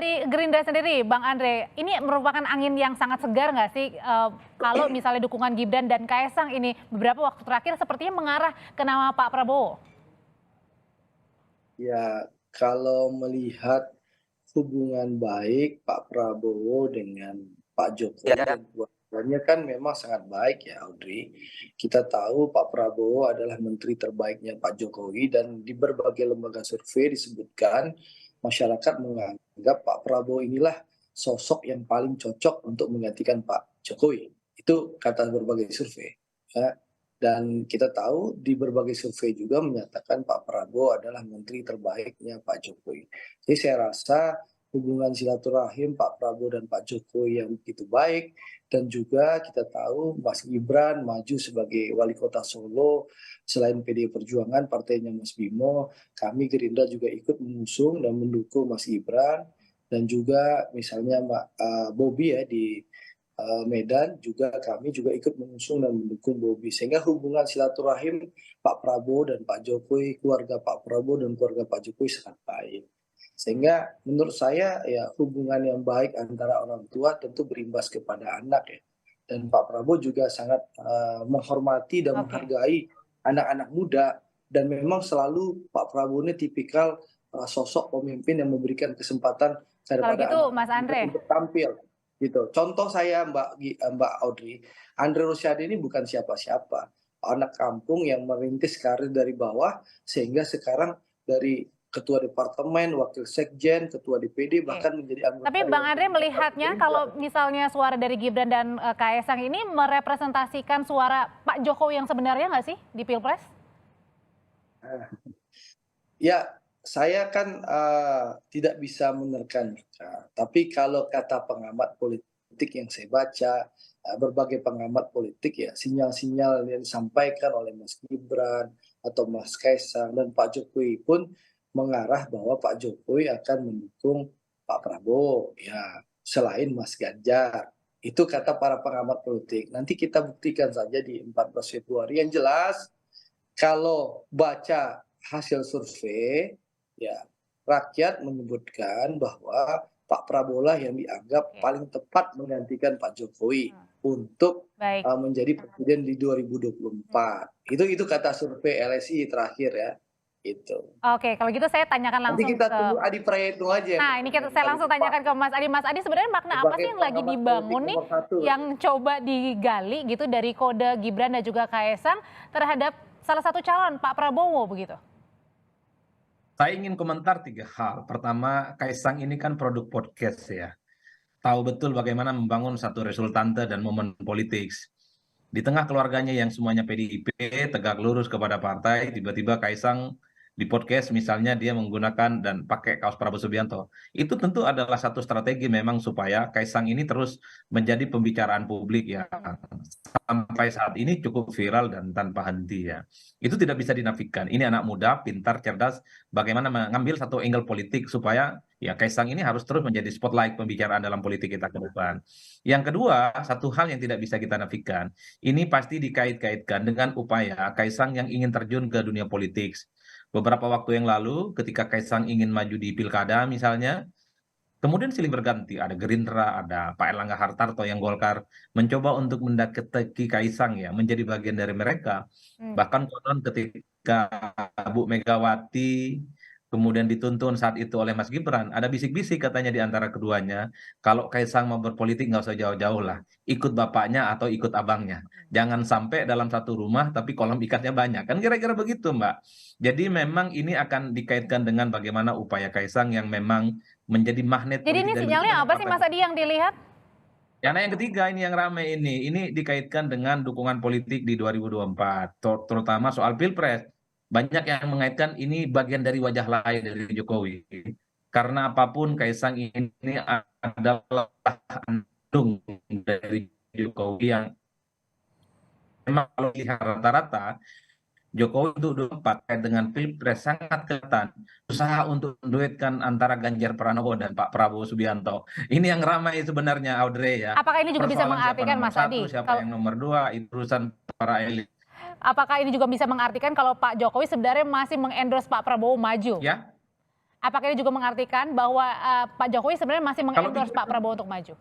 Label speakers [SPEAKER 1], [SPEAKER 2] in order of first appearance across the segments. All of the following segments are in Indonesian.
[SPEAKER 1] dari Gerindra sendiri, Bang Andre, ini merupakan angin yang sangat segar nggak sih kalau misalnya dukungan Gibran dan Kaesang ini beberapa waktu terakhir sepertinya mengarah ke nama Pak Prabowo?
[SPEAKER 2] Ya, kalau melihat hubungan baik Pak Prabowo dengan Pak Jokowi dan keluarganya kan memang sangat baik ya, Audrey. Kita tahu Pak Prabowo adalah menteri terbaiknya Pak Jokowi dan di berbagai lembaga survei disebutkan masyarakat menganggap Pak Prabowo inilah sosok yang paling cocok untuk menggantikan Pak Jokowi. Itu kata berbagai survei. Ya. Dan kita tahu di berbagai survei juga menyatakan Pak Prabowo adalah menteri terbaiknya Pak Jokowi. Jadi saya rasa hubungan silaturahim Pak Prabowo dan Pak Jokowi yang begitu baik, dan juga kita tahu Mas Gibran maju sebagai wali kota Solo, selain PDI Perjuangan partainya Mas Bimo, kami Gerindra juga ikut mengusung dan mendukung Mas Gibran, dan juga misalnya Bobi ya di Medan juga kami juga ikut mengusung dan mendukung Bobi, sehingga hubungan silaturahim Pak Prabowo dan Pak Jokowi, keluarga Pak Prabowo dan keluarga Pak Jokowi sangat baik. Sehingga menurut saya ya hubungan yang baik antara orang tua tentu berimbas kepada anak ya. Dan Pak Prabowo juga sangat menghormati dan
[SPEAKER 1] Oke.
[SPEAKER 2] menghargai anak-anak muda, dan memang selalu Pak Prabowo ini tipikal sosok pemimpin yang memberikan kesempatan
[SPEAKER 1] Kalau
[SPEAKER 2] kepada
[SPEAKER 1] gitu
[SPEAKER 2] anak
[SPEAKER 1] Mas
[SPEAKER 2] muda
[SPEAKER 1] Andre.
[SPEAKER 2] untuk tampil gitu. Contoh saya Mbak Audrey, Andre Rosiade ini bukan siapa-siapa, anak kampung yang merintis karir dari bawah sehingga sekarang dari ketua departemen, wakil sekjen, ketua DPD,
[SPEAKER 1] Oke.
[SPEAKER 2] bahkan menjadi anggota
[SPEAKER 1] Tapi Bang
[SPEAKER 2] dewan
[SPEAKER 1] Andre
[SPEAKER 2] pembina Partai
[SPEAKER 1] melihatnya
[SPEAKER 2] Gerindra.
[SPEAKER 1] kalau misalnya suara dari Gibran dan Kaesang ini merepresentasikan suara Pak Jokowi yang sebenarnya nggak sih di Pilpres?
[SPEAKER 2] Ya, saya kan tidak bisa menerka-nerka, tapi kalau kata pengamat politik yang saya baca, berbagai pengamat politik ya, sinyal-sinyal yang disampaikan oleh Mas Gibran atau Mas Kaisang dan Pak Jokowi pun mengarah bahwa Pak Jokowi akan mendukung Pak Prabowo, ya selain Mas Ganjar. Itu kata para pengamat politik. Nanti kita buktikan saja di 14 Februari. Yang jelas, kalau baca hasil survei, ya rakyat menyebutkan bahwa Pak Prabowo lah yang dianggap
[SPEAKER 1] Oke.
[SPEAKER 2] paling tepat menggantikan Pak Jokowi untuk
[SPEAKER 1] Baik.
[SPEAKER 2] menjadi presiden di 2024. Itu kata survei LSI terakhir ya. Itu.
[SPEAKER 1] Oke, kalau gitu saya tanyakan
[SPEAKER 2] Nanti
[SPEAKER 1] langsung
[SPEAKER 2] kita
[SPEAKER 1] ke.
[SPEAKER 2] tunggu Adi Prayitno aja yang
[SPEAKER 1] Nah, ini saya
[SPEAKER 2] paling
[SPEAKER 1] langsung
[SPEAKER 2] tepat
[SPEAKER 1] tanyakan ke Mas Adi. Mas Adi, sebenarnya makna apa
[SPEAKER 2] sebagai
[SPEAKER 1] sih yang lagi
[SPEAKER 2] pengamat politik
[SPEAKER 1] dibangun nih,
[SPEAKER 2] nomor satu.
[SPEAKER 1] yang coba digali gitu dari kode Gibran dan juga Kaesang terhadap salah satu calon Pak Prabowo begitu?
[SPEAKER 3] Saya ingin komentar 3 hal. Pertama, Kaisang ini kan produk podcast ya. Tahu betul bagaimana membangun satu resultante dan momen politik. Di tengah keluarganya yang semuanya PDIP, tegak lurus kepada partai, tiba-tiba Kaisang di podcast misalnya dia menggunakan dan pakai kaos Prabowo Subianto. Itu tentu adalah satu strategi memang supaya Kaisang ini terus menjadi pembicaraan publik ya. Sampai saat ini cukup viral dan tanpa henti ya. Itu tidak bisa dinafikan. Ini anak muda, pintar, cerdas, bagaimana mengambil satu angle politik supaya ya Kaisang ini harus terus menjadi spotlight pembicaraan dalam politik kita ke depan. Yang kedua, satu hal yang tidak bisa kita nafikan, ini pasti dikait-kaitkan dengan upaya Kaisang yang ingin terjun ke dunia politik. Beberapa waktu yang lalu, ketika Kaisang ingin maju di pilkada misalnya, kemudian silih berganti, ada Gerindra, ada Pak Erlangga Hartarto yang Golkar mencoba untuk mendekati Kaisang ya, menjadi bagian dari mereka. Bahkan konon ketika Bu Megawati kemudian dituntun saat itu oleh Mas Gibran, ada bisik-bisik katanya di antara keduanya, kalau Kaisang mau berpolitik nggak usah jauh-jauh lah, ikut bapaknya atau ikut abangnya. Jangan sampai dalam satu rumah tapi kolam ikatnya banyak. Kan kira-kira begitu, Mbak. Jadi memang ini akan dikaitkan dengan bagaimana upaya Kaisang yang memang menjadi magnet
[SPEAKER 1] Jadi
[SPEAKER 3] politik
[SPEAKER 1] ini
[SPEAKER 3] dari begitu
[SPEAKER 1] sinyalnya
[SPEAKER 3] banyak
[SPEAKER 1] apa sih
[SPEAKER 3] partai.
[SPEAKER 1] Mas Adi yang dilihat?
[SPEAKER 3] Yang ketiga ini yang ramai ini dikaitkan dengan dukungan politik di 2024, terutama soal Pilpres. Banyak yang mengaitkan ini bagian dari wajah lain dari Jokowi. Karena apapun Kaisang ini adalah andung dari Jokowi yang memang kalau lihat rata-rata Jokowi untuk 2024 terkait dengan Pilpres sangat kelihatan usaha untuk menduetkan antara Ganjar Pranowo dan Pak Prabowo Subianto. Ini yang ramai sebenarnya Audrey ya.
[SPEAKER 1] Apakah ini juga bisa
[SPEAKER 3] Persoalan siapa
[SPEAKER 1] mengartikan
[SPEAKER 3] nomor
[SPEAKER 1] Mas
[SPEAKER 3] satu,
[SPEAKER 1] Adi?
[SPEAKER 3] siapa yang nomor dua, itu urusan para elit.
[SPEAKER 1] Apakah ini juga bisa mengartikan kalau Pak Jokowi sebenarnya masih mengendorse Pak Prabowo maju?
[SPEAKER 3] Ya,
[SPEAKER 1] Apakah ini juga mengartikan bahwa Pak Jokowi sebenarnya masih
[SPEAKER 3] Kalau
[SPEAKER 1] mengendorse
[SPEAKER 3] tidak,
[SPEAKER 1] Pak Prabowo untuk maju?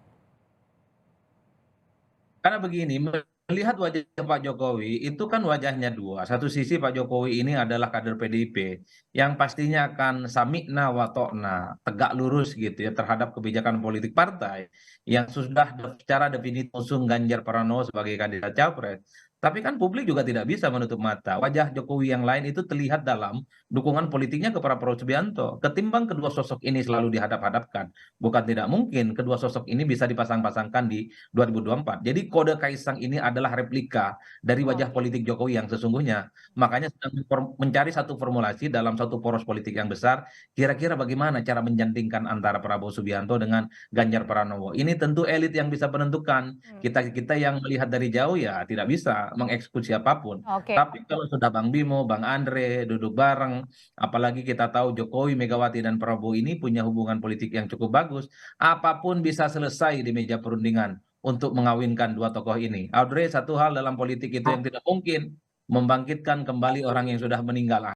[SPEAKER 3] karena begini, melihat wajah Pak Jokowi itu kan wajahnya dua. Satu sisi Pak Jokowi ini adalah kader PDIP yang pastinya akan samikna watokna, tegak lurus gitu ya terhadap kebijakan politik partai yang sudah secara definitif usung Ganjar Pranowo sebagai kandidat capres. Tapi kan publik juga tidak bisa menutup mata. Wajah Jokowi yang lain itu terlihat dalam dukungan politiknya kepada Prabowo Subianto. Ketimbang kedua sosok ini selalu dihadap-hadapkan. Bukan tidak mungkin kedua sosok ini bisa dipasang-pasangkan di 2024. Jadi kode Kaisang ini adalah replika dari wajah
[SPEAKER 1] Oke.
[SPEAKER 3] politik Jokowi yang sesungguhnya. Makanya sedang mencari satu formulasi dalam satu poros politik yang besar, kira-kira bagaimana cara menjandingkan antara Prabowo Subianto dengan Ganjar Pranowo. Ini tentu elit yang bisa menentukan. Kita-kita yang melihat dari jauh ya tidak bisa mengeksekusi apapun.
[SPEAKER 1] Oke.
[SPEAKER 3] Tapi kalau sudah Bang Bimo, Bang Andre duduk bareng, apalagi kita tahu Jokowi, Megawati, dan Prabowo ini punya hubungan politik yang cukup bagus, apapun bisa selesai di meja perundingan untuk mengawinkan dua tokoh ini. Audrey, satu hal dalam politik itu yang tidak mungkin membangkitkan kembali orang yang sudah meninggal.